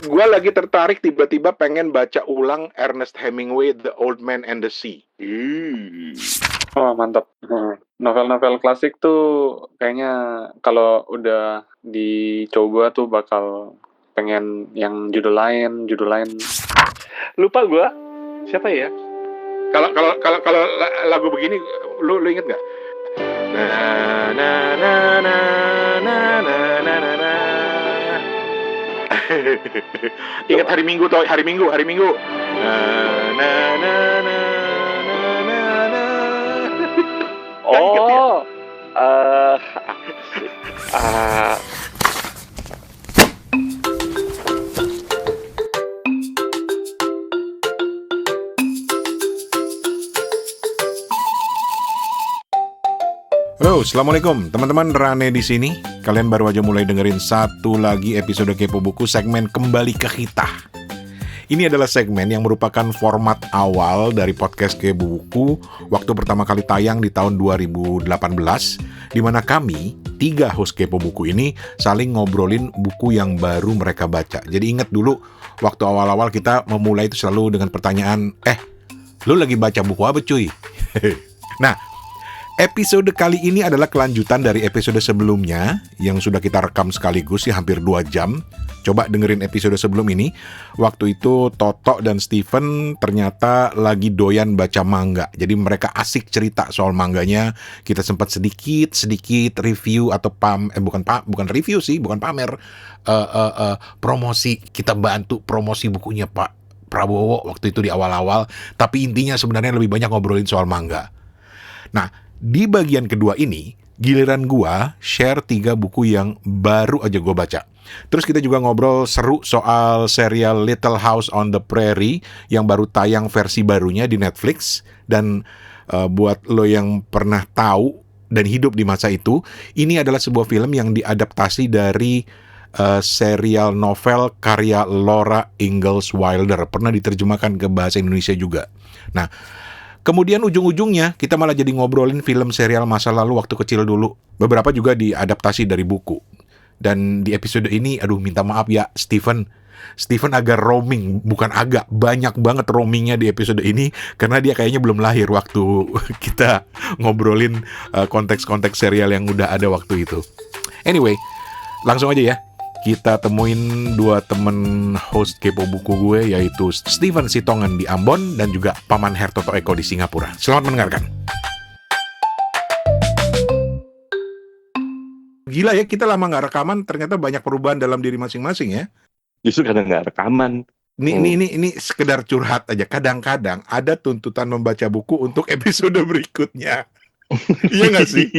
Gue lagi tertarik tiba-tiba pengen baca ulang Ernest Hemingway The Old Man and the Sea. Oh mantap. Novel-novel klasik tuh kayaknya kalau udah dicoba tuh bakal pengen yang judul lain. Lupa gue siapa ya? Kalau lagu begini lu inget nggak? Na na na na na na na na na. Ingat hari Minggu toh, hari Minggu. Na na na na na na na. Oh, Halo, assalamualaikum teman-teman, Rane di sini. Kalian baru aja mulai dengerin satu lagi episode Kepo Buku, segmen Kembali ke Kita. Ini adalah segmen yang merupakan format awal dari podcast Kepo Buku waktu pertama kali tayang di tahun 2018, di mana kami, 3 host Kepo Buku ini, saling ngobrolin buku yang baru mereka baca. Jadi ingat dulu, waktu awal-awal kita memulai itu selalu dengan pertanyaan, lu lagi baca buku apa cuy? Nah, episode kali ini adalah kelanjutan dari episode sebelumnya yang sudah kita rekam sekaligus ya, hampir 2 jam. Coba dengerin episode sebelum ini. Waktu itu Toto dan Steven ternyata lagi doyan baca manga. Jadi mereka asik cerita soal mangganya. Kita sempat sedikit review atau bukan review sih, bukan pamer. Promosi, kita bantu promosi bukunya Pak Prabowo waktu itu di awal-awal. Tapi intinya sebenarnya lebih banyak ngobrolin soal manga. Nah, di bagian kedua ini, giliran gua share 3 buku yang baru aja gua baca. Terus kita juga ngobrol seru soal serial Little House on the Prairie yang baru tayang versi barunya di Netflix. Dan buat lo yang pernah tahu dan hidup di masa itu, ini adalah sebuah film yang diadaptasi dari serial novel karya Laura Ingalls Wilder. Pernah diterjemahkan ke bahasa Indonesia juga. Nah, kemudian ujung-ujungnya kita malah jadi ngobrolin film serial masa lalu waktu kecil dulu. Beberapa juga diadaptasi dari buku. Dan di episode ini, minta maaf ya Steven agak roaming, bukan agak, banyak banget roamingnya di episode ini. Karena dia kayaknya belum lahir waktu kita ngobrolin konteks-konteks serial yang udah ada waktu itu. Anyway, langsung aja ya. Kita temuin 2 temen host Kepo Buku gue, yaitu Steven Sitongan di Ambon dan juga Paman Hertoto Eko di Singapura. Selamat mendengarkan. Gila ya, kita lama gak rekaman, ternyata banyak perubahan dalam diri masing-masing ya. Justru kadang nggak rekaman. Ini sekedar curhat aja. Kadang-kadang ada tuntutan membaca buku untuk episode berikutnya. Iya gak sih?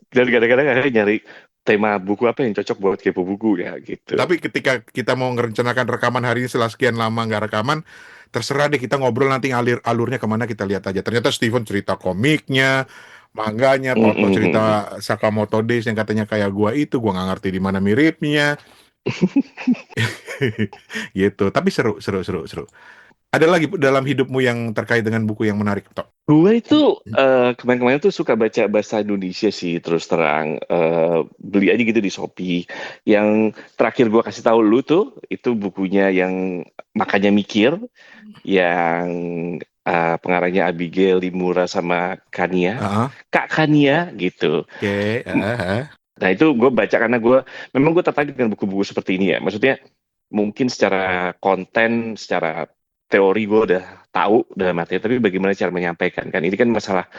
Dan kadang-kadang akhirnya nyari tema buku apa yang cocok buat Kepo Buku ya gitu. Tapi ketika kita mau merencanakan rekaman hari ini setelah sekian lama nggak rekaman, terserah deh, kita ngobrol nanti alurnya kemana kita lihat aja. Ternyata Steven cerita komiknya, mangganya, Toto cerita Sakamoto Days yang katanya kayak gua nggak ngerti di mana miripnya. Gitu. Tapi seru. Ada lagi dalam hidupmu yang terkait dengan buku yang menarik, Tok? Gue itu kemarin-kemarin tuh suka baca bahasa Indonesia sih, terus terang. Beli aja gitu di Shopee. Yang terakhir gue kasih tahu lu tuh, itu bukunya yang Makanya Mikir, yang pengarangnya Abigail Limura sama Kania. Kak Kania gitu. Oke. Nah itu gue baca karena memang gue tertarik dengan buku-buku seperti ini ya. Maksudnya mungkin secara konten, secara teori gue udah tahu dalam artinya, tapi bagaimana cara menyampaikan kan, ini kan masalah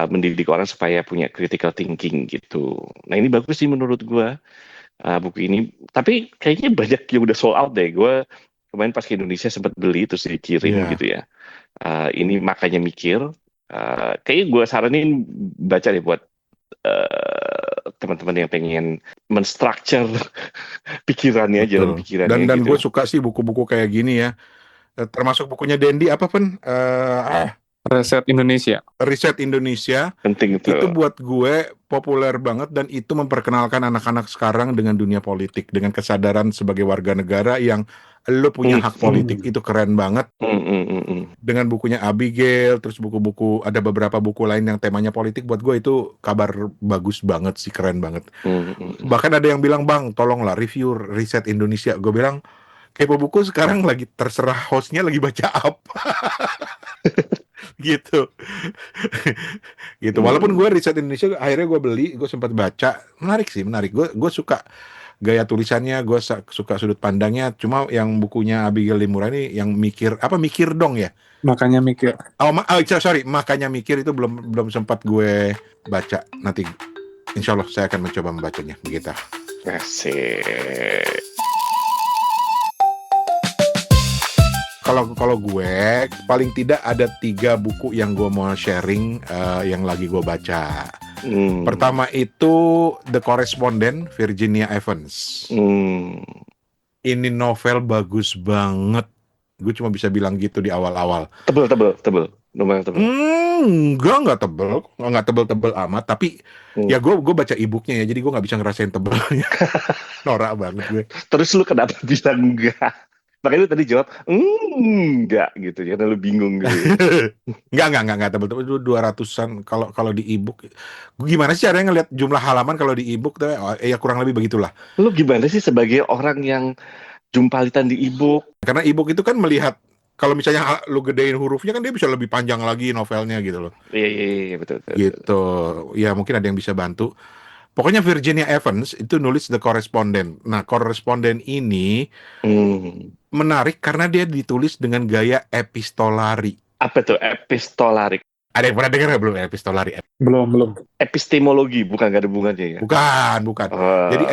mendidik orang supaya punya critical thinking gitu. Nah ini bagus sih menurut gue buku ini, tapi kayaknya banyak yang udah sold out deh. Gue kemarin pas ke Indonesia sempat beli terus dikirim gitu ya. Ini Makanya Mikir, kayaknya gue saranin baca deh buat teman-teman yang pengen menstructure pikirannya, jalan pikirannya. Dan gitu. gue suka sih buku-buku kayak gini ya. Termasuk bukunya Dendi apa pun Riset Indonesia. Penting itu buat gue populer banget, dan itu memperkenalkan anak-anak sekarang dengan dunia politik, dengan kesadaran sebagai warga negara yang Lo punya Hmm, hak politik, hmm. itu keren banget. Dengan bukunya Abigail, terus buku-buku, ada beberapa buku lain yang temanya politik, buat gue itu kabar bagus banget sih, keren banget. Bahkan ada yang bilang, bang, tolonglah review Riset Indonesia. Gue bilang, Kepo Buku sekarang lagi terserah hostnya lagi baca apa. Gitu. Gitu. Walaupun gue Riset Indonesia akhirnya gue beli, gue sempat baca, menarik sih, menarik. Gue suka gaya tulisannya, gue suka sudut pandangnya. Cuma yang bukunya Abigail Limura ini yang mikir dong ya. Makanya mikir. Sorry, makanya mikir itu belum sempat gue baca. Nanti insya Allah saya akan mencoba membacanya begitu. Asik. Kalau gue paling tidak ada 3 buku yang gue mau sharing yang lagi gue baca. Pertama itu The Correspondent, Virginia Evans. Ini novel bagus banget. Gue cuma bisa bilang gitu di awal-awal. Tebel. Lumayan tebel. Nggak tebel amat. Tapi ya gue baca e-booknya ya, jadi gue nggak bisa ngerasain tebelnya. Norak banget gue. Terus lu kenapa bisa enggak? Makanya lu tadi jawab enggak gitu, karena lu bingung gitu. Enggak tebel-tebel, itu 200-an kalau di e-book. Gimana sih caranya ngeliat jumlah halaman kalau di e-book? Ya kurang lebih begitulah. Lu gimana sih sebagai orang yang jumpalitan di e-book? Karena e-book itu kan melihat, kalau misalnya lu gedein hurufnya kan dia bisa lebih panjang lagi novelnya gitu loh. Iya, betul. Gitu. Ya mungkin ada yang bisa bantu. Pokoknya Virginia Evans itu nulis The Correspondent. Nah, Correspondent ini menarik karena dia ditulis dengan gaya epistolari. Apa tuh epistolarik? Ada yang pernah dengar nggak belum epistolari? Belum. Epistemologi, bukan, nggak ada hubungannya ya? Bukan. Jadi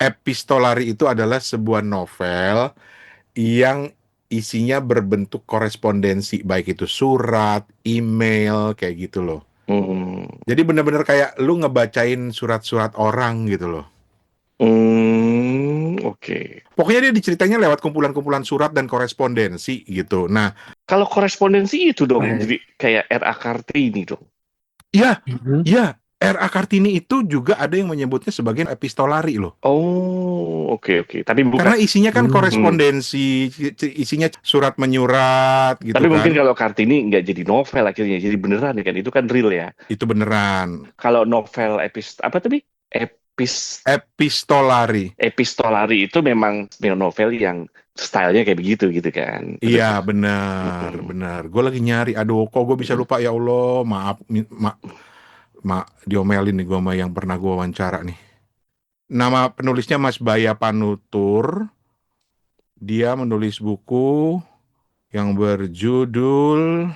epistolari itu adalah sebuah novel yang isinya berbentuk korespondensi, baik itu surat, email, kayak gitu loh. Jadi benar-benar kayak lu ngebacain surat-surat orang gitu loh. Oke. Pokoknya dia diceritanya lewat kumpulan-kumpulan surat dan korespondensi gitu. Nah, kalau korespondensi itu dong, jadi kayak R.A. Kartini dong. Iya, R.A. Kartini itu juga ada yang menyebutnya sebagai epistolari loh. Oh, oke. Tapi bukan. Karena isinya kan korespondensi, isinya surat menyurat gitu. Tapi kan. mungkin kalau Kartini nggak jadi novel akhirnya, jadi beneran ya kan? Itu kan real ya. Itu beneran. Kalau novel epistolari itu memang novel yang stylenya kayak begitu gitu kan. Iya, benar. Gue lagi nyari, aduh kok gue bisa lupa, ya Allah, maaf, diomelin nih gue sama yang pernah gue wawancara nih. Nama penulisnya Mas Baya Panutur. Dia menulis buku yang berjudul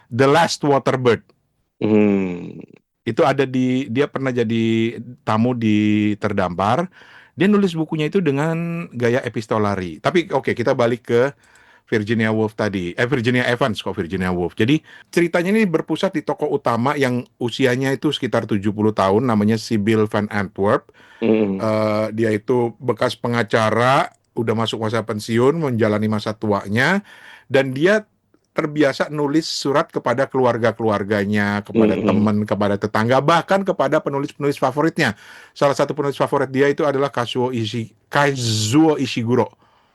The Last Waterbird. Itu ada dia pernah jadi tamu di Terdampar. Dia nulis bukunya itu dengan gaya epistolari. Tapi oke, kita balik ke Virginia Woolf tadi. Virginia Evans kok Virginia Woolf. Jadi ceritanya ini berpusat di tokoh utama yang usianya itu sekitar 70 tahun, namanya Sybil Van Antwerp. Dia itu bekas pengacara, udah masuk masa pensiun, menjalani masa tuanya, dan dia terbiasa nulis surat kepada keluarga-keluarganya, kepada teman, kepada tetangga, bahkan kepada penulis-penulis favoritnya. Salah satu penulis favorit dia itu adalah Kazuo Ishiguro.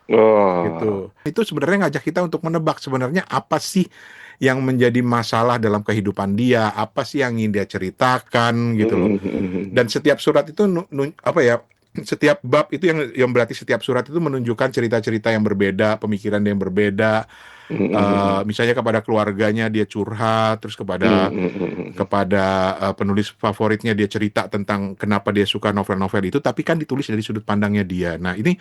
Gitu. Itu sebenarnya ngajak kita untuk menebak sebenarnya apa sih yang menjadi masalah dalam kehidupan dia, apa sih yang ingin dia ceritakan gitu loh. Dan setiap surat itu setiap bab itu yang berarti setiap surat itu menunjukkan cerita-cerita yang berbeda, pemikiran yang berbeda. Misalnya kepada keluarganya dia curhat, terus kepada penulis favoritnya dia cerita tentang kenapa dia suka novel-novel itu, tapi kan ditulis dari sudut pandangnya dia. Nah, ini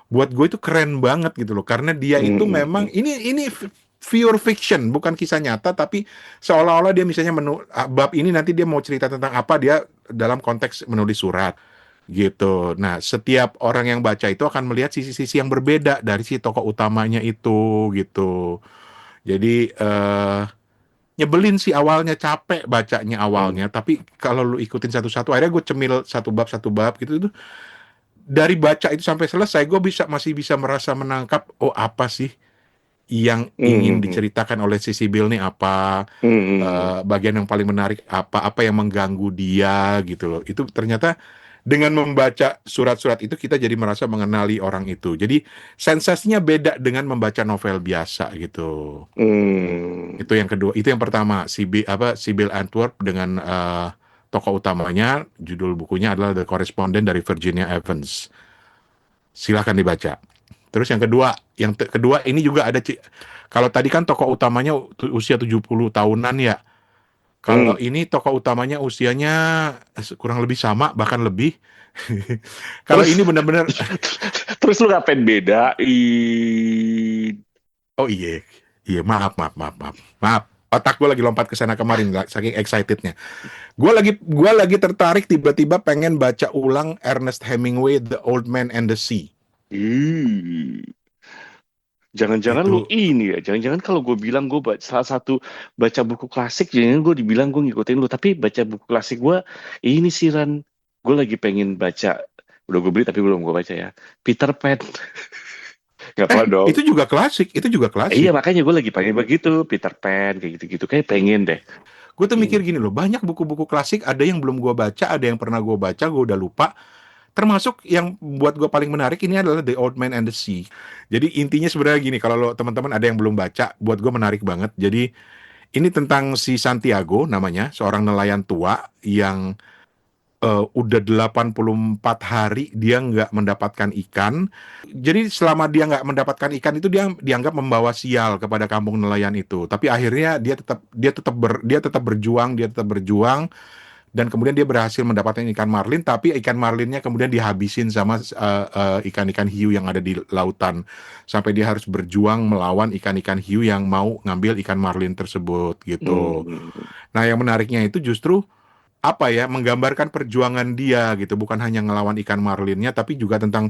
buat gue itu keren banget gitu loh, karena dia itu memang ini pure fiction, bukan kisah nyata, tapi seolah-olah dia misalnya bab ini nanti dia mau cerita tentang apa, dia dalam konteks menulis surat gitu. Nah, setiap orang yang baca itu akan melihat sisi-sisi yang berbeda dari si tokoh utamanya itu gitu. Jadi nyebelin sih awalnya, capek bacanya awalnya, tapi kalau lu ikutin satu-satu, akhirnya gue cemil satu bab gitu. Dari baca itu sampai selesai, gue masih bisa merasa menangkap, oh apa sih yang ingin diceritakan oleh si Sybil nih, apa bagian yang paling menarik, apa yang mengganggu dia gitu loh. Itu ternyata dengan membaca surat-surat itu kita jadi merasa mengenali orang itu. Jadi sensasinya beda dengan membaca novel biasa gitu. Itu yang kedua, itu yang pertama, Sibyl Antwerp dengan tokoh utamanya, judul bukunya adalah The Correspondent dari Virginia Evans. Silahkan dibaca. Terus yang kedua, kedua ini juga ada kalau tadi kan tokoh utamanya usia 70 tahunan ya. Kalau ini tokoh utamanya usianya kurang lebih sama, bahkan lebih. Kalau Terus ini benar-benar, terus lu ngapain beda? oh iya, iya maaf. Otak gue lagi lompat ke sana kemarin, saking excitednya. Gue lagi tertarik tiba-tiba pengen baca ulang Ernest Hemingway, The Old Man and the Sea. Jangan-jangan lu Itu ini ya, jangan-jangan kalau gue bilang gue salah satu baca buku klasik, jangan gue dibilang gue ngikutin lu, tapi baca buku klasik gue ini sih Ran, gue lagi pengen baca, udah gue beli tapi belum gue baca ya, Peter Pan. Nggak apa dong. itu juga Iya klasik. makanya gue lagi pengen begitu, Peter Pan kayak gitu-gitu, kayak pengen deh. Gue tuh mikir gini loh, banyak buku-buku klasik ada yang belum gue baca, ada yang pernah gue baca, gue udah lupa. Termasuk yang buat gue paling menarik ini adalah The Old Man and the Sea. Jadi intinya sebenarnya gini, kalau teman-teman ada yang belum baca, buat gue menarik banget. Jadi ini tentang si Santiago namanya, seorang nelayan tua yang udah 84 hari dia nggak mendapatkan ikan. Jadi selama dia nggak mendapatkan ikan itu dia dianggap membawa sial kepada kampung nelayan itu. Tapi akhirnya dia tetap berjuang dan kemudian dia berhasil mendapatkan ikan marlin, tapi ikan marlinnya kemudian dihabisin sama ikan-ikan hiu yang ada di lautan. Sampai dia harus berjuang melawan ikan-ikan hiu yang mau ngambil ikan marlin tersebut gitu. Hmm. Nah, yang menariknya itu justru apa ya, menggambarkan perjuangan dia gitu, bukan hanya ngelawan ikan marlinnya tapi juga tentang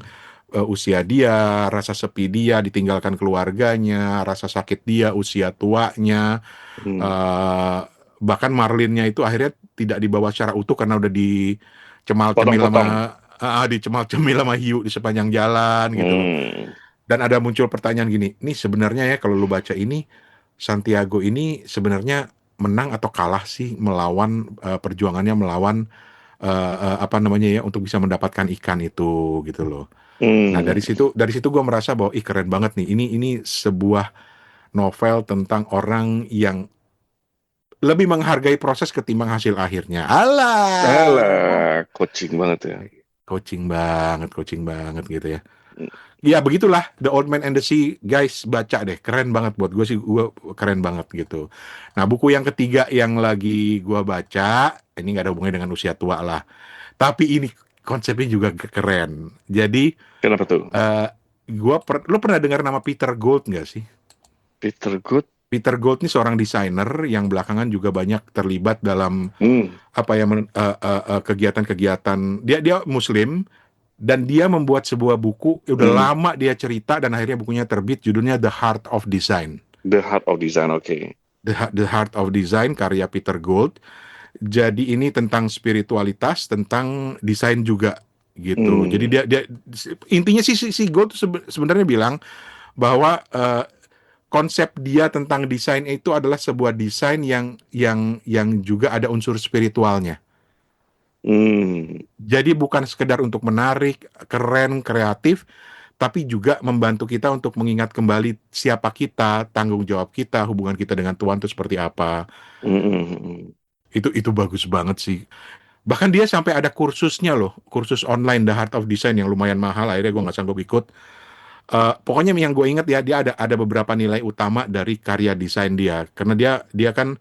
usia dia, rasa sepi dia, ditinggalkan keluarganya, rasa sakit dia, usia tuanya, Hmm. eh, bahkan marlinnya itu akhirnya tidak dibawa secara utuh karena udah dicemal-cemil sama Potong-potong. dicemal-cemil sama hiu di sepanjang jalan gitu loh. Hmm. Dan ada muncul pertanyaan gini, nih sebenarnya ya kalau lu baca ini, Santiago ini sebenarnya menang atau kalah sih melawan perjuangannya melawan apa namanya ya untuk bisa mendapatkan ikan itu gitu loh. Nah Hmm. dari situ gue merasa bahwa keren banget nih. Ini sebuah novel tentang orang yang lebih menghargai proses ketimbang hasil akhirnya. Alah, Alah, coaching banget ya. coaching banget gitu ya. Ya begitulah The Old Man and the Sea, guys, baca deh, keren banget buat gue sih, gue keren banget gitu. Nah buku yang ketiga yang lagi gue baca, ini nggak ada hubungannya dengan usia tua lah, tapi ini konsepnya juga keren. Jadi Kenapa tuh? eh lu pernah dengar nama Peter Gould nggak sih? Peter Good? Peter Gould ini seorang desainer yang belakangan juga banyak terlibat dalam Hmm. apa ya kegiatan-kegiatan. Dia Muslim dan dia membuat sebuah buku, udah Hmm. lama dia cerita dan akhirnya bukunya terbit, judulnya The Heart of Design. The Heart of Design, oke. The Heart of Design karya Peter Gould. Jadi ini tentang spiritualitas, tentang desain juga gitu. Jadi Hmm. dia intinya si Gould sebenarnya bilang bahwa konsep dia tentang desain itu adalah sebuah desain yang juga ada unsur spiritualnya. Hmm. Jadi bukan sekedar untuk menarik, keren, kreatif, tapi juga membantu kita untuk mengingat kembali siapa kita, tanggung jawab kita, hubungan kita dengan Tuhan itu seperti apa. Hmm. Itu bagus banget sih. Bahkan dia sampai ada kursusnya loh, kursus online The Heart of Design yang lumayan mahal. Akhirnya gue nggak sanggup ikut. Pokoknya yang gue ingat ya, dia ada beberapa nilai utama dari karya desain dia. Karena dia kan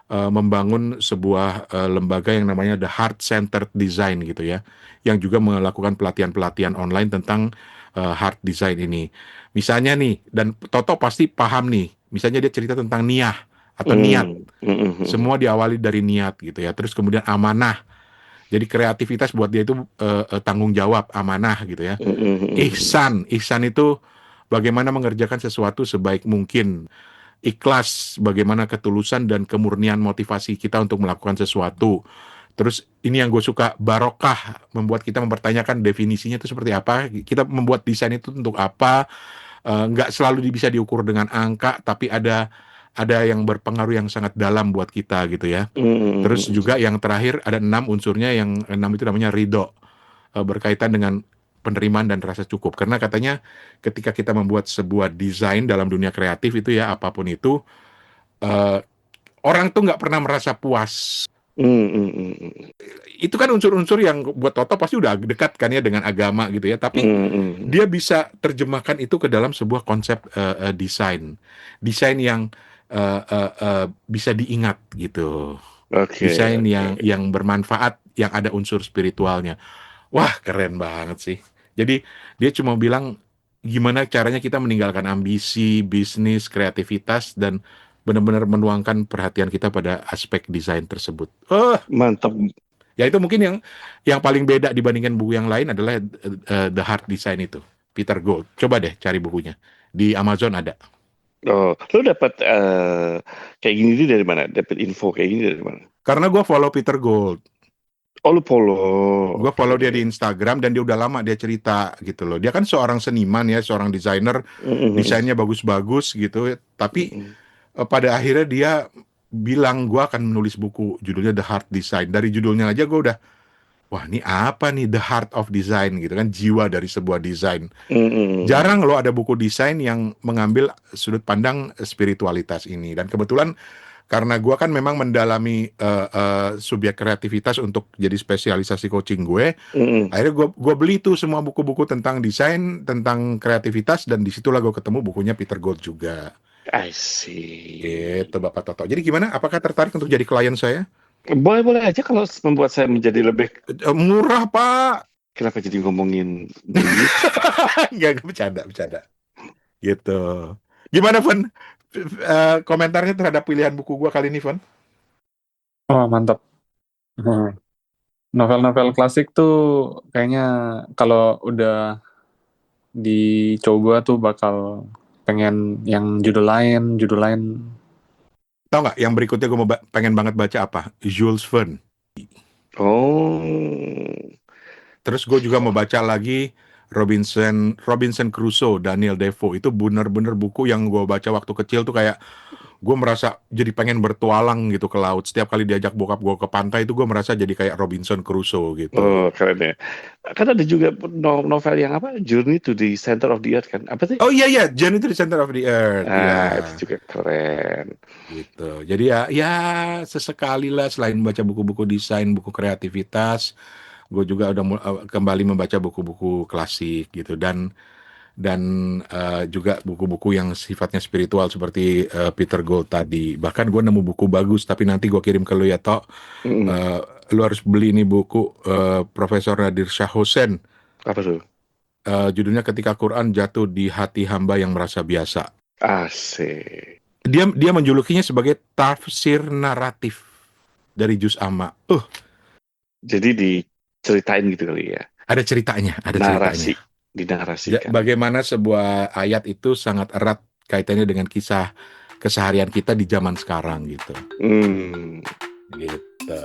membangun sebuah lembaga yang namanya The Heart Centered Design gitu ya, yang juga melakukan pelatihan-pelatihan online tentang heart design ini. Misalnya nih, dan Toto pasti paham nih, misalnya dia cerita tentang niyah atau niat. Hmm. Hmm. Semua diawali dari niat gitu ya. Terus kemudian amanah. Jadi kreativitas buat dia itu tanggung jawab, amanah gitu ya. Hmm. Ihsan itu bagaimana mengerjakan sesuatu sebaik mungkin. Ikhlas, bagaimana ketulusan dan kemurnian motivasi kita untuk melakukan sesuatu. Terus ini yang gue suka, barokah, membuat kita mempertanyakan definisinya itu seperti apa. Kita membuat desain itu untuk apa? Nggak selalu bisa diukur dengan angka, tapi ada yang berpengaruh yang sangat dalam buat kita gitu ya. Terus Hmm. juga yang terakhir ada 6 unsurnya, yang 6 itu namanya ridho. berkaitan dengan penerimaan dan rasa cukup. Karena katanya ketika kita membuat sebuah desain dalam dunia kreatif itu ya, apapun itu, eh, orang tuh nggak pernah merasa puas. Itu kan unsur-unsur yang buat Toto pasti udah dekat kan ya dengan agama gitu ya. Tapi dia bisa terjemahkan itu ke dalam sebuah konsep desain. Desain yang bisa diingat gitu. Oke, Desain oke. yang bermanfaat, yang ada unsur spiritualnya. Wah, keren banget sih. Jadi dia cuma bilang gimana caranya kita meninggalkan ambisi, bisnis, kreativitas dan benar-benar menuangkan perhatian kita pada aspek desain tersebut. Mantap. Ya itu mungkin yang paling beda dibandingkan buku yang lain adalah The Hard Design itu. Peter Gold. Coba deh cari bukunya. Di Amazon ada. Oh, lu dapat kayak gini dari mana? Dapat info kayak gini dari mana? Karena gue follow Peter Gold. Oh, lu follow. Gue Oke. follow dia di Instagram dan dia udah lama dia cerita gitu loh. Dia kan seorang seniman ya, seorang desainer, desainnya bagus-bagus gitu. Tapi pada akhirnya dia bilang gue akan menulis buku judulnya The Hard Design. Dari judulnya aja gue udah, wah ini apa nih The Heart of Design gitu kan, jiwa dari sebuah desain. Jarang loh ada buku desain yang mengambil sudut pandang spiritualitas ini. Dan kebetulan karena gue kan memang mendalami subjek kreativitas untuk jadi spesialisasi coaching gue, akhirnya gue beli tuh semua buku-buku tentang desain, tentang kreativitas, dan disitulah gue ketemu bukunya Peter Gold juga. I see. Gitu Bapak Toto. Jadi gimana? Apakah tertarik untuk jadi klien saya? Boleh aja kalau membuat saya menjadi lebih. Murah Pak. Kenapa jadi ngomongin duit? Enggak, bercanda. Gitu. Gimana, Von? Komentarnya terhadap pilihan buku gua kali ini, Von? Oh, mantap. Novel-novel klasik tuh kayaknya kalau udah dicoba tuh bakal pengen yang judul lain. Tahu nggak? Yang berikutnya gue pengen banget baca apa? Jules Verne. Oh. Terus gue juga mau baca lagi Robinson Crusoe, Daniel Defoe. Itu bener-bener buku yang gue baca waktu kecil tuh kayak gue merasa jadi pengen bertualang gitu ke laut. Setiap kali diajak bokap gue ke pantai itu gue merasa jadi kayak Robinson Crusoe gitu. Oh, keren ya. Kan ada juga novel yang apa? Journey to the Center of the Earth kan? Apa sih? Oh iya, Journey to the Center of the Earth. Itu juga keren. Gitu. Jadi ya sesekali lah selain baca buku-buku desain, buku kreativitas, gue juga udah kembali membaca buku-buku klasik gitu dan juga buku-buku yang sifatnya spiritual seperti Peter Gold tadi. Bahkan gue nemu buku bagus, tapi nanti gue kirim ke lu ya, Tok. Lu harus beli ini buku Profesor Nadir Shah Hussain. Apa tuh? Judulnya Ketika Quran Jatuh di Hati Hamba yang Merasa Biasa. Asik. Dia menjulukinya sebagai tafsir naratif dari Juz Amma. Jadi diceritain gitu kali ya. Ada ceritanya. Dinarasikan. Bagaimana sebuah ayat itu sangat erat kaitannya dengan kisah keseharian kita di zaman sekarang gitu. Gitu.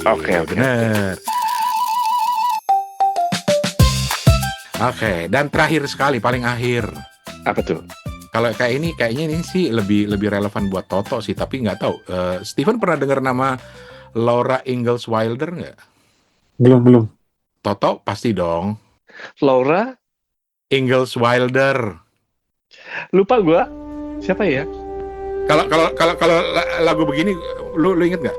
Oke. Bener. Oke, dan terakhir sekali, paling akhir. Apa tuh? Kalau kayaknya ini sih lebih relevan buat Toto sih, tapi nggak tahu. Steven pernah dengar nama Laura Ingalls Wilder nggak? Belum. Toto pasti dong. Laura Ingalls Wilder. Lupa gua. Siapa ya? Kalau lagu begini lu inget nggak?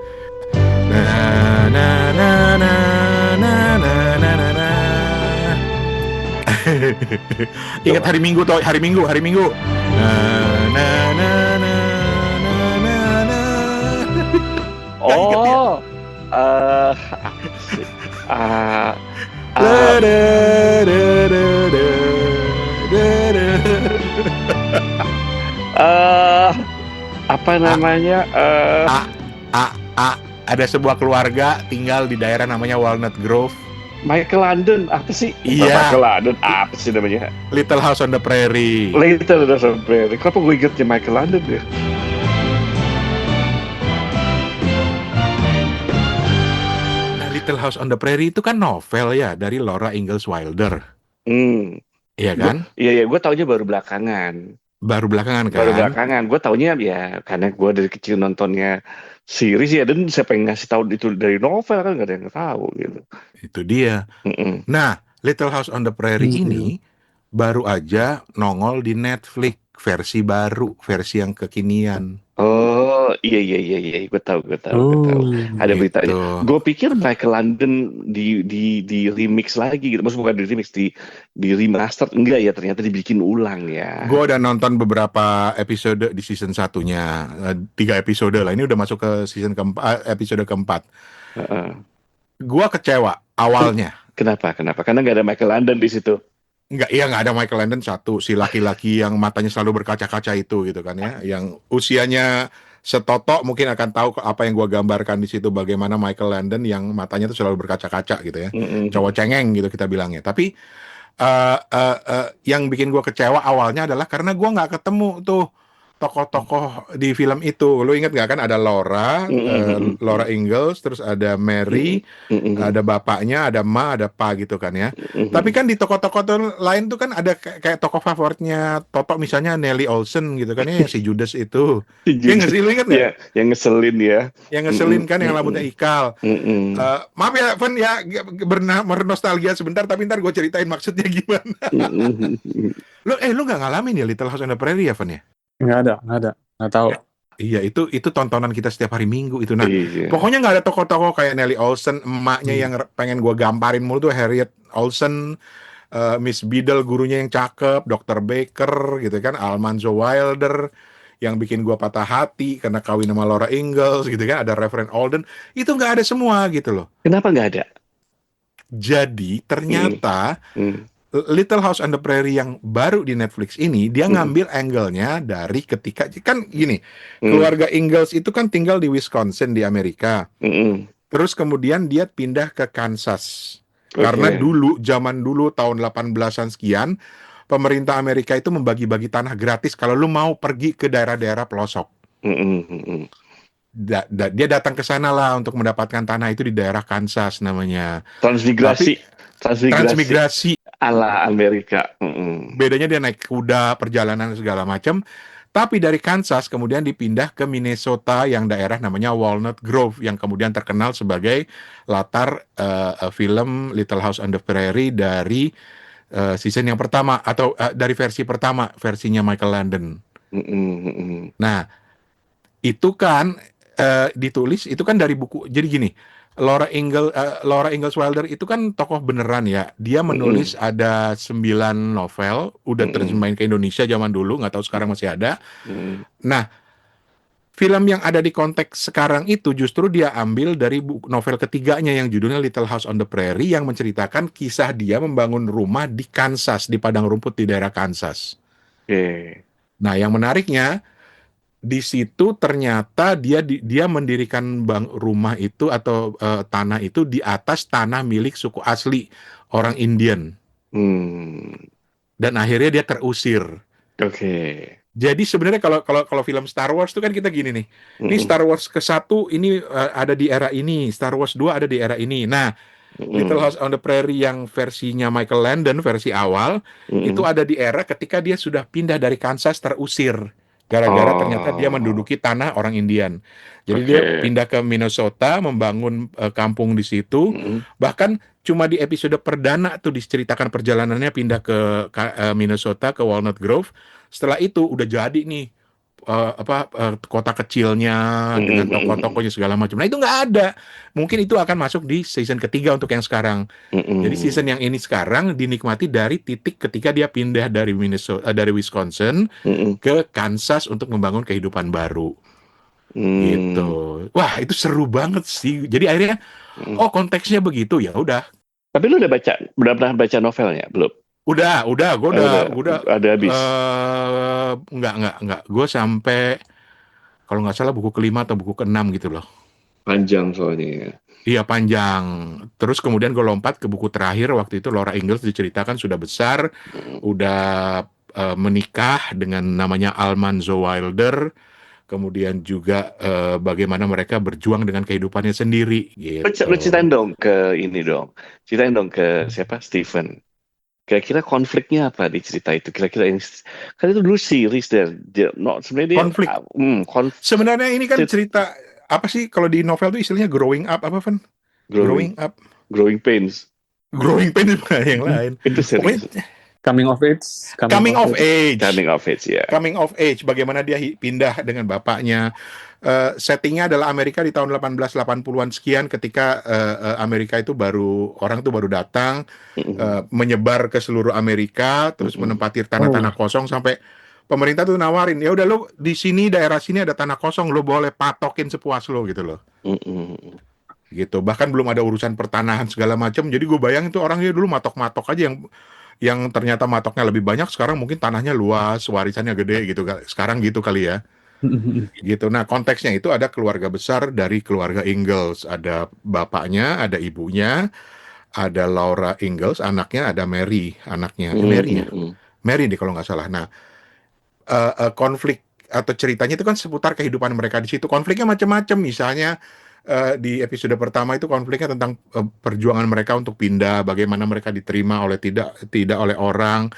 Ingat hari Minggu. Oh. Apa namanya? Ada sebuah keluarga tinggal di daerah namanya Walnut Grove. Michael London, apa sih? Iya. Michael London, apa sih namanya? Little House on the Prairie. Kenapa gue ingetnya Michael London ya? Little House on the Prairie itu kan novel ya dari Laura Ingalls Wilder. Iya kan? Iya, gue taunya baru belakangan. Baru belakangan Baru kan? belakangan. Gue taunya ya karena gue dari kecil nontonnya series ya, dan siapa yang ngasih tahu itu dari novel kan nggak ada yang tahu gitu. Itu dia. Mm-mm. Nah, Little House on the Prairie Hmm. ini baru aja nongol di Netflix, versi baru, versi yang kekinian. Oh iya iya iya iya, gue tahu. Oh. Ada beritanya. Gitu. Gue pikir Michael London di remix lagi gitu. Maksudnya bukan di remix, di remaster. Enggak ya, ternyata dibikin ulang ya. Gue udah nonton beberapa episode di season satunya, 3 episode lah. Ini udah masuk ke season keempat, episode keempat. Heeh. Gue kecewa Ken- awalnya. Kenapa? Kenapa? Karena nggak ada Michael London di situ. Nggak, iya nggak ada Michael Landon satu, si laki-laki yang matanya selalu berkaca-kaca itu gitu kan ya, yang usianya setotok mungkin akan tahu apa yang gua gambarkan di situ, bagaimana Michael Landon yang matanya tuh selalu berkaca-kaca gitu ya, cowok Mm-mm. cengeng gitu kita bilangnya. Tapi yang bikin gua kecewa awalnya adalah karena gua nggak ketemu tuh tokoh-tokoh di film itu. Lu inget nggak kan ada Laura, Laura Mm-mm. Ingalls, terus ada Mm-mm. Mary, Mm-mm. ada bapaknya, ada ma, ada pa gitu kan ya. Tapi Mm-mm. kan di tokoh-tokoh lain tuh kan ada kayak tokoh favoritnya Toto misalnya Nelly Olsen gitu kan ya, yang si Judas itu. Ya nggak Judas sih, lu inget nggak? ya, yang ngeselin ya. Yang ngeselin Mm-mm. kan, yang rambutnya Mm-mm. ikal. Mm-mm. Maaf ya, Van ya, bernostalgia sebentar, tapi ntar gue ceritain maksudnya gimana. Mm-mm. Lu nggak ngalamin ya Little House on the Prairie ya, Van ya? Nggak ada, nggak tahu. Iya, itu tontonan kita setiap hari Minggu itu. Nah, Iya. pokoknya nggak ada tokoh-tokoh kayak Nelly Olsen, emaknya Hmm. yang pengen gue gamparin mulu tuh Harriet Olsen, Miss Biddle gurunya yang cakep, Dr. Baker gitu kan, Almanzo Wilder yang bikin gua patah hati karena kawin sama Laura Ingalls gitu kan, ada Reverend Alden, itu nggak ada semua gitu loh. Kenapa nggak ada? Jadi Mm-mm. ternyata Mm. Little House on the Prairie yang baru di Netflix ini dia Mm. ngambil angle-nya dari ketika kan gini, Mm. keluarga Ingalls itu kan tinggal di Wisconsin di Amerika. Mm-mm. Terus kemudian dia pindah ke Kansas. Karena Oke. dulu, zaman dulu tahun 18-an sekian, pemerintah Amerika itu membagi-bagi tanah gratis kalau lu mau pergi ke daerah-daerah pelosok. Mm-mm. Mm-mm. Dia datang ke sana lah untuk mendapatkan tanah itu di daerah Kansas namanya. Transmigrasi, Tapi transmigrasi transmigrasi, ala Amerika. Mm-mm. bedanya dia naik kuda, perjalanan segala macam. Tapi dari Kansas kemudian dipindah ke Minnesota yang daerah namanya Walnut Grove yang kemudian terkenal sebagai latar film Little House on the Prairie dari season yang pertama atau dari versi pertama, versinya Michael Landon. Mm-mm. Mm-mm. Nah, itu kan ditulis itu kan dari buku. Jadi gini, Laura Ingalls Wilder itu kan tokoh beneran ya. Dia menulis Mm-mm. ada 9 novel, udah Mm-mm. terjemahin ke Indonesia zaman dulu, nggak tahu sekarang masih ada. Mm-mm. Nah, film yang ada di konteks sekarang itu justru dia ambil dari novel ketiganya yang judulnya Little House on the Prairie yang menceritakan kisah dia membangun rumah di Kansas, di padang rumput di daerah Kansas. Oke. Nah, yang menariknya di situ ternyata dia mendirikan rumah itu atau tanah itu di atas tanah milik suku asli orang Indian, Hmm. dan akhirnya dia terusir. Oke. Jadi sebenarnya kalau film Star Wars itu kan kita gini nih. Ini Mm-mm. Star Wars ke-1 ini ada di era ini, Star Wars 2 ada di era ini. Nah, Little Mm-mm. House on the Prairie yang versinya Michael Landon versi awal itu Mm-mm. ada di era ketika dia sudah pindah dari Kansas terusir gara-gara ternyata dia Oh, menduduki tanah orang Indian. Jadi dia oke. pindah ke Minnesota membangun kampung di situ. Mm-mm. Bahkan cuma di episode perdana tuh diceritakan perjalanannya pindah ke Minnesota ke Walnut Grove. Setelah itu udah jadi nih kota kecilnya dengan Mm-mm. toko-tokonya segala macam. Nah itu nggak ada. Mungkin itu akan masuk di season ketiga untuk yang sekarang. Jadi season Mm-mm. yang ini sekarang dinikmati dari titik ketika dia pindah dari dari Wisconsin Mm-mm. ke Kansas untuk membangun kehidupan baru. Gitu. Mm. Wah itu seru banget sih. Jadi akhirnya, Mm. oh konteksnya begitu ya udah. Tapi lu udah pernah baca novelnya belum? Gue udah, Ada habis. nggak, gue sampai kalau nggak salah buku kelima atau buku keenam gitu loh. Panjang soalnya ya. Iya panjang. Terus kemudian gue lompat ke buku terakhir waktu itu Laura Ingalls diceritakan sudah besar, Mm. udah menikah dengan namanya Almanzo Wilder. Kemudian juga bagaimana mereka berjuang dengan kehidupannya sendiri Lu gitu. ceritain dong ke ini dong. Ceritain dong ke siapa? Steven. Kira-kira konfliknya apa di cerita itu? Kira-kira ini kan itu dulu series dia sebenarnya dia Konflik. konflik Sebenarnya ini kan cerita apa sih kalau di novel tuh istilahnya growing up apa Van? growing Growing up, growing pains. growing pains bukan yang lain. Itu serius. Pokoknya Coming of age, coming of age. Coming of age ya. Coming of age, bagaimana dia pindah dengan bapaknya. Settingnya adalah Amerika di tahun 1880-an sekian ketika Amerika itu orang tuh baru datang, menyebar ke seluruh Amerika, terus menempati tanah-tanah kosong sampai pemerintah tuh nawarin, ya udah lo di sini daerah sini ada tanah kosong, lo boleh patokin sepuas lo gitu loh. Gitu. Bahkan belum ada urusan pertanahan segala macam. Jadi gue bayangin tuh orangnya dulu matok-matok aja yang ternyata matoknya lebih banyak, sekarang mungkin tanahnya luas, warisannya gede gitu. Sekarang gitu kali ya. Gitu. Nah, konteksnya itu ada keluarga besar dari keluarga Ingalls, ada bapaknya, ada ibunya, ada Laura Ingalls, anaknya, ada Mary, anaknya. Mary deh kalau nggak salah. Nah, konflik atau ceritanya itu kan seputar kehidupan mereka di situ. Konfliknya macam-macam. Misalnya di episode pertama itu konfliknya tentang perjuangan mereka untuk pindah, bagaimana mereka diterima oleh tidak oleh orang,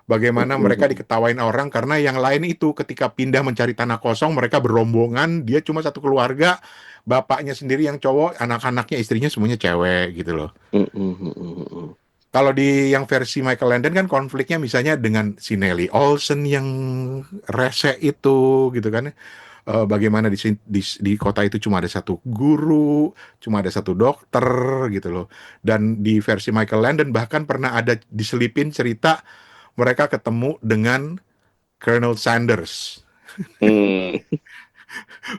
bagaimana mereka diketawain orang karena yang lain itu ketika pindah mencari tanah kosong mereka berombongan, dia cuma satu keluarga, bapaknya sendiri yang cowok, anak-anaknya, istrinya semuanya cewek gitu loh. Kalau di yang versi Michael Landon kan konfliknya misalnya dengan si Nellie Olsen yang rese itu gitu kan. Bagaimana di kota itu cuma ada satu guru, cuma ada satu dokter gitu loh. Dan di versi Michael Landon bahkan pernah ada diselipin cerita mereka ketemu dengan Colonel Sanders.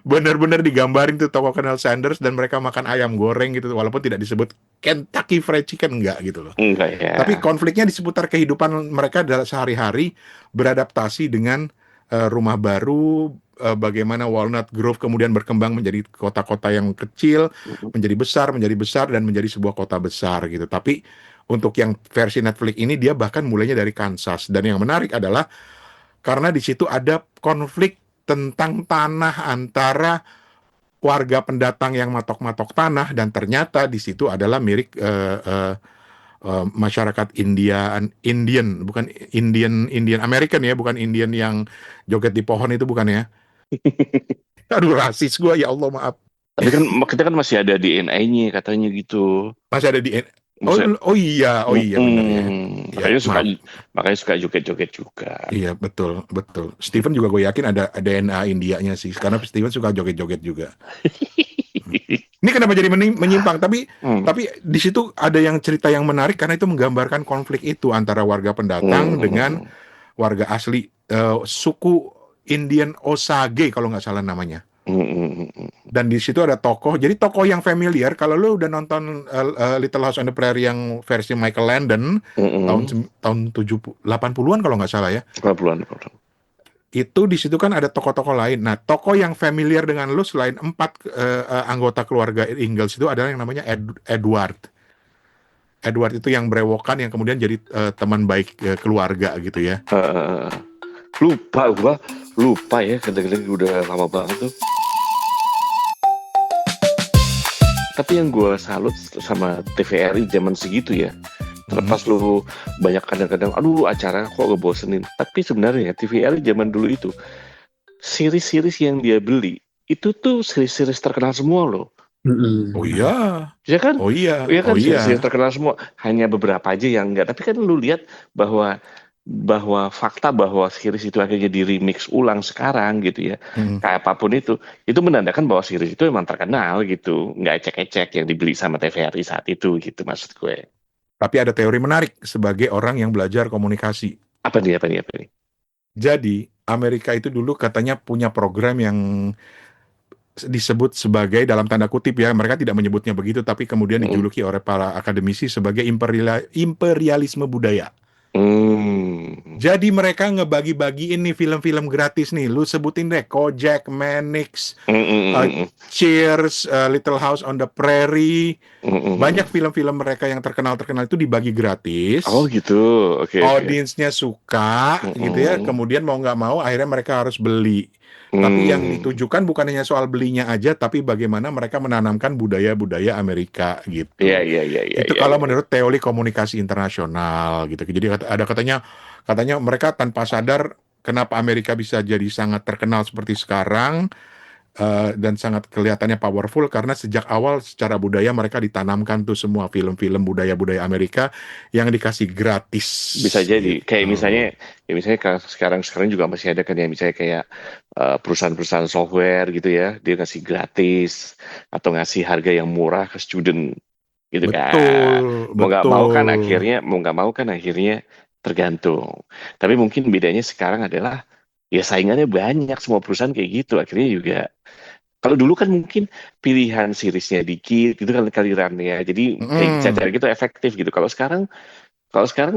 Bener-bener digambarin tuh tokoh Colonel Sanders dan mereka makan ayam goreng gitu, walaupun tidak disebut Kentucky Fried Chicken, enggak gitu loh. Enggak ya. Tapi konfliknya di seputar kehidupan mereka dalam sehari-hari, beradaptasi dengan rumah baru, bagaimana Walnut Grove kemudian berkembang menjadi kota-kota yang kecil, menjadi besar, dan menjadi sebuah kota besar gitu. Tapi untuk yang versi Netflix ini dia bahkan mulainya dari Kansas. Dan yang menarik adalah karena di situ ada konflik tentang tanah antara warga pendatang yang matok-matok tanah, dan ternyata di situ adalah milik masyarakat Indian, bukan Indian American ya, bukan Indian yang joget di pohon itu, bukan ya. Aduh, rasis gue, ya Allah, maaf. Tapi kan kita kan masih ada DNA-nya katanya gitu. Masih ada di iya benar ya. Makanya suka joget-joget juga. Iya, betul. Steven juga gue yakin ada DNA Indianya sih, karena Steven suka joget-joget juga. Ini kenapa jadi menyimpang? Tapi di situ ada yang cerita yang menarik karena itu menggambarkan konflik itu antara warga pendatang dengan warga asli suku Indian Osage kalau nggak salah namanya. Dan di situ ada tokoh. Jadi tokoh yang familiar. Kalau lu udah nonton Little House on the Prairie yang versi Michael Landon tahun 80-an kalau nggak salah ya. 80-an. Itu di situ kan ada tokoh-tokoh lain. Nah, tokoh yang familiar dengan lu selain 4 anggota keluarga Ingalls itu adalah yang namanya Edward. Edward itu yang brewokan yang kemudian jadi teman baik keluarga gitu ya. Lupa ya, kadang-kadang udah lama banget tuh. Tapi yang gue salut sama TVRI zaman segitu ya, terlepas lu banyak kadang-kadang, aduh acara kok ngebosenin. Tapi sebenarnya TVRI zaman dulu itu, series-series yang dia beli, itu tuh series-series terkenal semua loh. Oh iya. Ya kan? Oh iya. Series terkenal semua. Hanya beberapa aja yang enggak. Tapi kan lu lihat bahwa fakta bahwa series itu akhirnya di remix ulang sekarang gitu ya, kayak apapun itu menandakan bahwa series itu emang terkenal gitu, nggak ecek-ecek yang dibeli sama TVRI saat itu gitu maksud gue. Tapi ada teori menarik sebagai orang yang belajar komunikasi. Apa nih? Jadi Amerika itu dulu katanya punya program yang disebut sebagai, dalam tanda kutip ya, mereka tidak menyebutnya begitu, tapi kemudian dijuluki oleh para akademisi sebagai imperialisme budaya. Jadi mereka ngebagi-bagiin nih film-film gratis nih. Lu sebutin deh, Kojak, Mannix, Cheers, Little House on the Prairie. Banyak film-film mereka yang terkenal-terkenal itu dibagi gratis. Oh gitu, oke. Audiensnya suka gitu ya. Kemudian mau nggak mau akhirnya mereka harus beli. Tapi yang ditujukan bukan hanya soal belinya aja, tapi bagaimana mereka menanamkan budaya-budaya Amerika gitu. Iya. Itu kalau menurut teori komunikasi internasional gitu. Jadi ada katanya mereka tanpa sadar kenapa Amerika bisa jadi sangat terkenal seperti sekarang. Dan sangat kelihatannya powerful karena sejak awal secara budaya mereka ditanamkan tuh semua film-film budaya-budaya Amerika yang dikasih gratis. Bisa jadi gitu. kayak misalnya sekarang juga masih ada kan ya, misalnya kayak perusahaan-perusahaan software gitu ya, dia ngasih gratis atau ngasih harga yang murah ke student gitu kan. Mau nggak mau kan akhirnya tergantung. Tapi mungkin bedanya sekarang adalah ya saingannya banyak, semua perusahaan kayak gitu. Akhirnya juga kalau dulu kan mungkin pilihan seriesnya dikit gitu kan kalirannya ya. Jadi kayak cara gitu efektif gitu. Kalau sekarang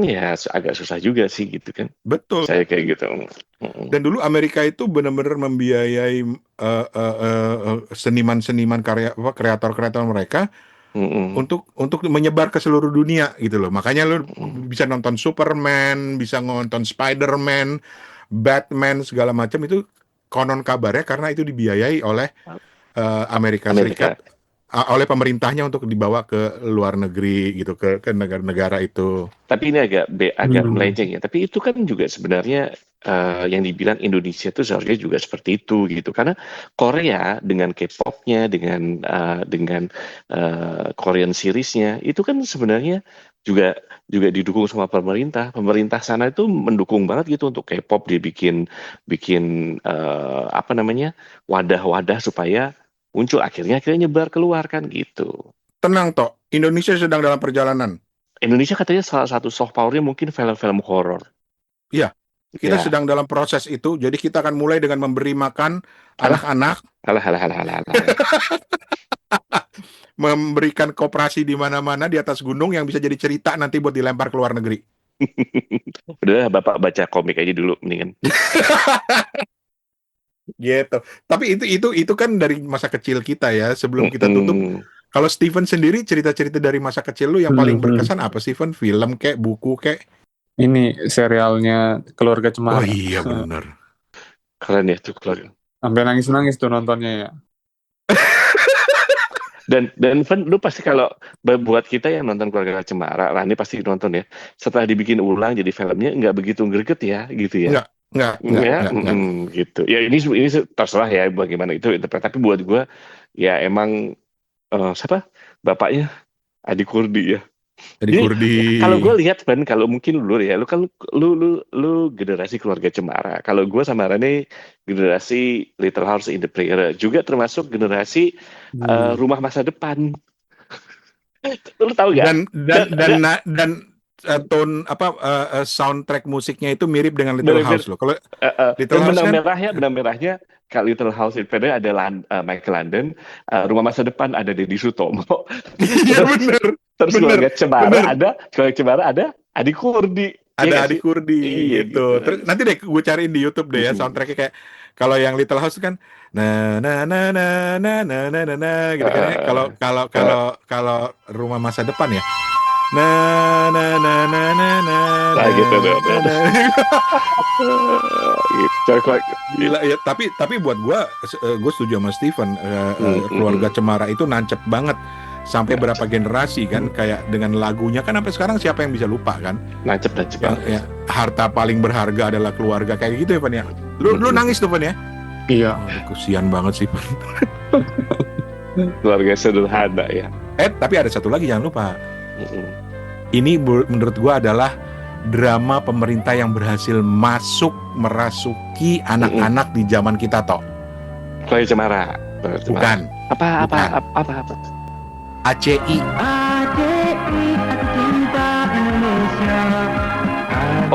ya agak susah juga sih gitu kan. Betul. Saya kayak gitu. Dan dulu Amerika itu benar-benar membiayai seniman-seniman kreator-kreator mereka untuk menyebar ke seluruh dunia gitu loh. Makanya lu bisa nonton Superman, bisa nonton Spider-Man, Batman segala macam itu konon kabarnya karena itu dibiayai oleh Amerika Serikat, oleh pemerintahnya untuk dibawa ke luar negeri gitu, ke negara-negara itu. Tapi ini agak melenceng ya. Tapi itu kan juga sebenarnya yang dibilang Indonesia itu seharusnya juga seperti itu gitu. Karena Korea dengan K-pop-nya, dengan Korean series-nya itu kan sebenarnya juga didukung sama pemerintah. Pemerintah sana itu mendukung banget gitu untuk K-pop, dia bikin wadah-wadah supaya muncul, akhirnya nyebar keluar kan gitu. Tenang toh, Indonesia sedang dalam perjalanan. Indonesia katanya salah satu soft power-nya mungkin film-film horor. Iya, kita sedang dalam proses itu. Jadi kita akan mulai dengan memberi makan anak-anak. Halah. Memberikan koperasi di mana-mana di atas gunung yang bisa jadi cerita nanti buat dilempar ke luar negeri. Udah, Bapak baca komik aja dulu mendingan. Gitu. Tapi itu kan dari masa kecil kita ya. Sebelum kita tutup, kalau Steven sendiri cerita-cerita dari masa kecil lu yang paling berkesan apa, Steven? Film kek, buku kek? Ini serialnya Keluarga Cemara. Oh iya benar. Keren ya tuh keluarga. Sampai nangis-nangis tuh nontonnya ya. Dan Van, lu pasti kalau buat kita yang nonton Keluarga Cemara, Rani pasti nonton ya. Setelah dibikin ulang jadi filmnya nggak begitu greget ya, gitu ya. Enggak. Gitu. Ya ini terserah ya bagaimana itu interpretasi. Tapi buat gue ya emang siapa bapaknya Adi Kurdi ya. Kurdi. Kalau gue lihat Van, kalau mungkin lu ya, lu kan lu generasi Keluarga Cemara. Kalau gue sama Rani generasi Little House in the Prairie, juga termasuk generasi Rumah Masa Depan. Lu tahu gak? Dan tone soundtrack musiknya itu mirip dengan Little House loh. Kalau Little House benang merahnya kalau Little House in the Prairie ada Michael Landon, Rumah Masa Depan ada Deddy Sutomo. Iya benar. Terus Keluarga Cemara ada Adi Kurdi. Ada Adi Kurdi gitu. Gitu. Terus nanti deh gue cariin di YouTube deh ya soundtracknya kayak kalau yang Little House kan na gitu kan ya. Kalau Rumah Masa Depan ya gitu. Gila ya, tapi buat gue setuju sama Steven. Keluarga Cemara itu nancep banget sampai berapa generasi kan, kayak dengan lagunya kan sampai sekarang siapa yang bisa lupa kan? Nancep ya, harta paling berharga adalah keluarga, kayak gitu ya Pan ya. Lu nangis tuh Pan ya? Iya. Kesian banget sih Pan. Keluarga sederhana ya. Tapi ada satu lagi jangan lupa. Ini menurut gua adalah drama pemerintah yang berhasil merasuki anak-anak di zaman kita toh. Keluarga Cemara. Bukan. Apa? ACI.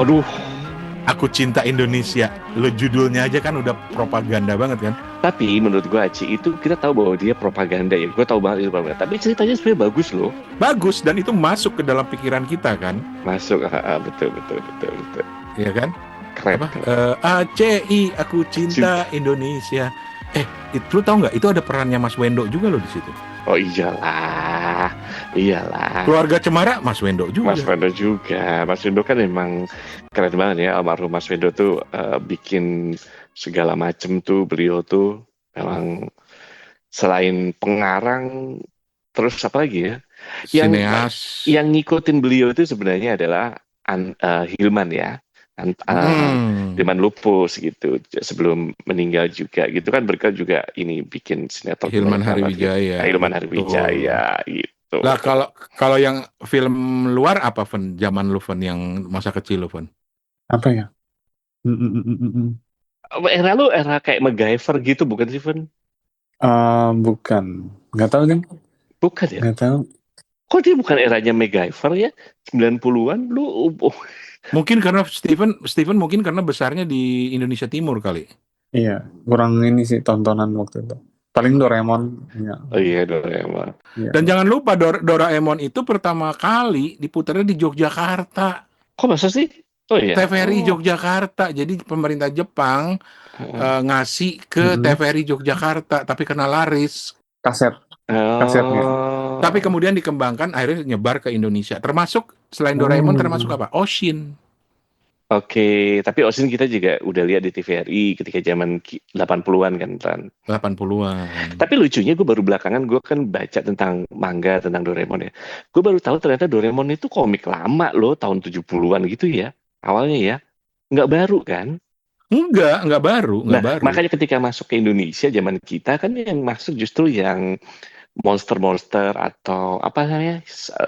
Aduh. Aku Cinta Indonesia. Lo judulnya aja kan udah propaganda banget kan? Tapi menurut gue Aci itu kita tahu bahwa dia propaganda ya. Gue tahu banget itu propaganda. Tapi ceritanya sebenarnya bagus loh. Bagus, dan itu masuk ke dalam pikiran kita kan, Masuk, betul, betul, betul, betul. ya kan? Keren. Apa? ACI, aku cinta Indonesia. Itu lu tahu nggak? Itu ada perannya Mas Wendo juga loh di situ. Oh iyalah. Keluarga Cemara, Mas Wendo juga. Mas Wendo juga. Mas Wendo kan memang keren banget ya. Almarhum Mas Wendo tuh bikin segala macem tuh. Beliau tuh memang selain pengarang, terus apa lagi ya? Sineas. Yang ngikutin beliau itu sebenarnya adalah Hilman ya. Hilman Lupus gitu sebelum meninggal juga gitu kan, berkat juga ini bikin sinetron Hilman banget gitu. Hariwijaya. Hilman Betul. Hariwijaya gitu. Lah kalau yang film luar apa, Fen? Zaman lu, Fen, yang masa kecil lu, Fen? Apa ya? Era lu era kayak MacGyver gitu bukan sih, Fen? Bukan. Nggak tahu kan? Bukan ya? Nggak tahu. Kok dia bukan eranya MacGyver ya? 90-an lu Mungkin karena Steven mungkin karena besarnya di Indonesia Timur kali. Iya, kurang ini sih tontonan waktu itu. Paling Doraemon. Ya. Oh iya, Doraemon. Iya. Dan jangan lupa Doraemon itu pertama kali diputarnya di Yogyakarta. Kok masa sih? Oh iya. TVRI Yogyakarta. Jadi pemerintah Jepang ngasih ke TVRI Yogyakarta, tapi karena laris. Kasetnya. Tapi kemudian dikembangkan, akhirnya nyebar ke Indonesia. Termasuk selain Doraemon termasuk apa? Oshin. Oke, tapi Oshin kita juga udah lihat di TVRI ketika zaman 80-an kan. 80-an. Tapi lucunya gue baru belakangan gue kan baca tentang manga tentang Doraemon ya. Gue baru tahu ternyata Doraemon itu komik lama loh, tahun 70-an gitu ya. Awalnya ya. Nggak baru kan? Nggak baru. Makanya ketika masuk ke Indonesia zaman kita kan yang masuk justru yang monster-monster atau apa namanya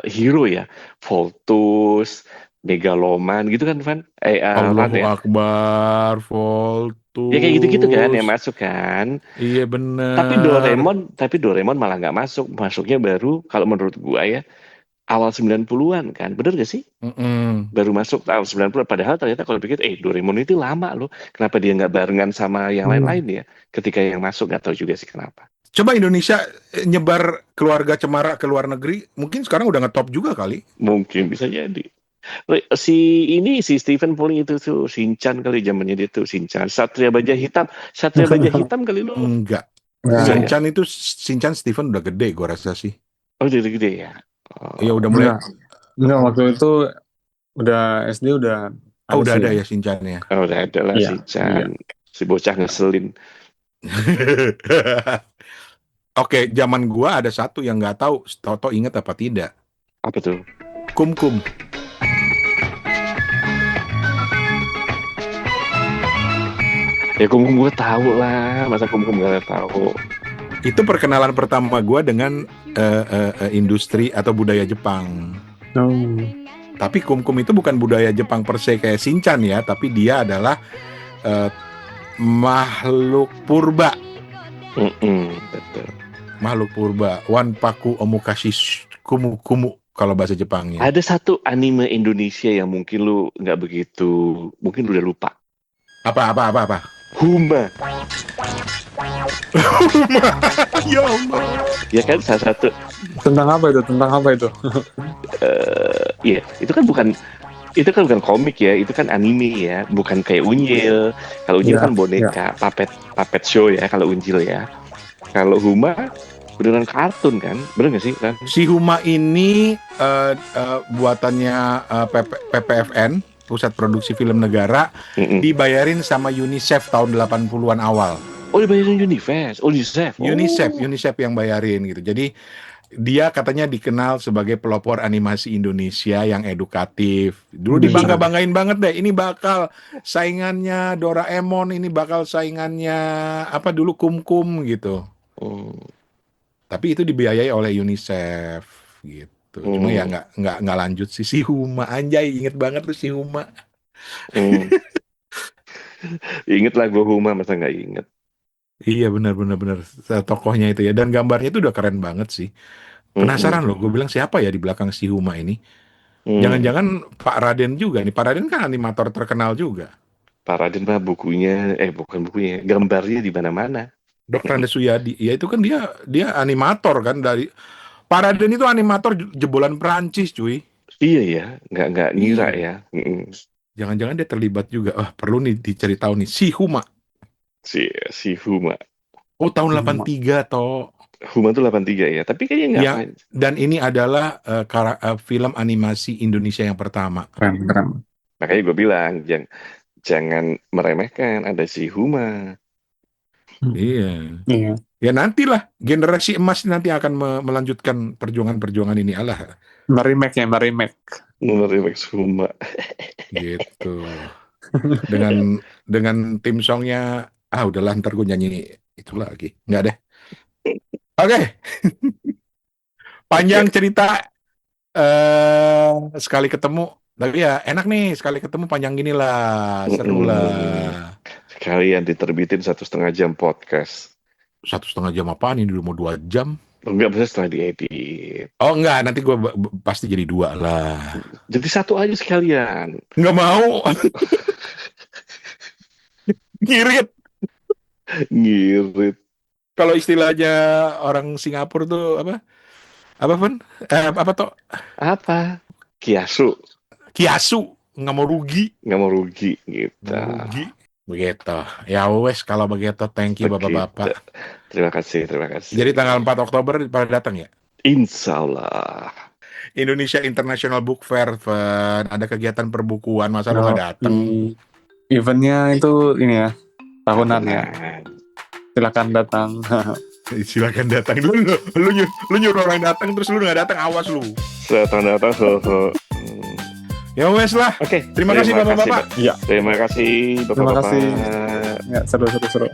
hero ya, Voltus, Megaloman gitu kan, Van? Allahu Ran, ya? Akbar, Voltus. Ya kayak gitu-gitu kan yang masuk kan. Iya bener. Tapi Doraemon malah nggak masuk. Masuknya baru kalau menurut gua ya awal 90-an kan. Bener gak sih? Baru masuk tahun 90-an. Padahal ternyata kalau pikir Doraemon itu lama loh. Kenapa dia nggak barengan sama yang lain-lain ya? Ketika yang masuk nggak tahu juga sih kenapa. Coba Indonesia nyebar keluarga Cemara ke luar negeri, mungkin sekarang udah ngetop juga kali. Mungkin bisa jadi. Si Stephen Pauling itu tuh Shinchan kali zamannya dia tuh Shinchan. Satria Baja Hitam kali lu. Enggak. Shinchan Stephen udah gede gua rasa sih. Oh, udah gede ya. Iya udah mulai. Enggak, waktu itu udah SD udah ada ya Shinchan ya. Oh, udah ada lah Shinchan. Si bocah ngeselin. Oke, zaman gua ada satu yang nggak tahu, Toto inget apa tidak? Apa tuh? Kum. Ya Kum gue tahu lah, masa Kum gak tahu. Itu perkenalan pertama gua dengan industri atau budaya Jepang. Tapi Kum itu bukan budaya Jepang per se kayak Shinchan ya, tapi dia adalah makhluk purba. Betul. Makhluk purba, Wanpaku Omukashi Kumu kalau bahasa Jepangnya. Ada satu anime Indonesia yang mungkin lu nggak begitu, mungkin udah lupa. Apa? Huma. Ya Allah. Ya kan salah satu. Tentang apa itu? Iya, itu kan bukan komik ya, itu kan anime ya, bukan kayak Unyil. Kalau Unyil kan boneka, puppet show ya kalau Unyil ya. Kalau Huma beneran kartun kan, bener nggak sih kan? Si Huma ini buatannya PPFN, Pusat Produksi Film Negara, dibayarin sama UNICEF tahun 80-an awal. Oh, dibayarin UNICEF. UNICEF yang bayarin gitu. Jadi dia katanya dikenal sebagai pelopor animasi Indonesia yang edukatif. Dulu dibangga-banggain banget deh. Ini bakal saingannya Doraemon, ini bakal saingannya apa dulu Kum gitu. Tapi itu dibiayai oleh UNICEF gitu. Cuma ya nggak lanjut sih. Si Huma, anjay, inget banget tuh si Huma. Inget lah gue Huma, masa nggak inget? Iya benar tokohnya itu ya, dan gambarnya itu udah keren banget sih. Penasaran loh, gue bilang siapa ya di belakang si Huma ini? Jangan-jangan Pak Raden juga nih. Pak Raden kan animator terkenal juga. Pak Raden mah bukan bukunya, gambarnya di mana-mana. Dr. Andes Suyadi. Ya itu kan dia animator kan dari Pak Raden itu animator jebolan Perancis, cuy. Iya ya, nggak ngira Iya. ya. Jangan-jangan dia terlibat juga. Perlu nih diceritakan nih. Si Huma. Si Huma. Oh, tahun Si Huma. 83 toh. Huma tuh 83 ya, tapi kayaknya nggak Ya, main. dan ini adalah film animasi Indonesia yang pertama. Keren. Makanya gue bilang, jangan meremehkan ada si Huma. Iya. Iya. Ya nantilah generasi emas nanti akan melanjutkan perjuangan-perjuangan ini, alah Merimake. Meremeh Huma. gitu. Dengan tim songnya, udahlah ntar gue nyanyi itu lagi. Nggak deh. Oke, panjang Oke. cerita sekali ketemu. Tapi ya enak nih sekali ketemu panjang gini lah, seru lah. Sekalian diterbitin 1,5 jam podcast. 1,5 jam apaan ini dulu mau 2 jam? Enggak bisa setelah diedit. Oh enggak, nanti gue pasti jadi 2 lah. Jadi 1 aja sekalian. Nggak mau. Ngirit. Ngirit. Kalau istilahnya orang Singapura tuh apa? Apa pun? Apa toh? Apa? Kiasu. Kiasu. Nggak mau rugi. Nggak mau rugi gitu. Nggak mau rugi. Begitu. Ya wes kalau begitu, thank you Begitu. bapak-bapak. Terima kasih. Jadi tanggal 4 Oktober pada datang ya? Insya Allah. Indonesia International Book Fair, Fen. Ada kegiatan perbukuan, masa lu nggak datang? Eventnya itu ini ya, tahunan ya. Silakan datang. Silakan datang dulu. Lu nyuruh orang datang terus lu nggak datang, awas lu. Datang. Ya wes lah. Oke. Terima kasih bapak-bapak. Iya. Terima kasih Terima bapak-bapak. kasih. Ya, seru.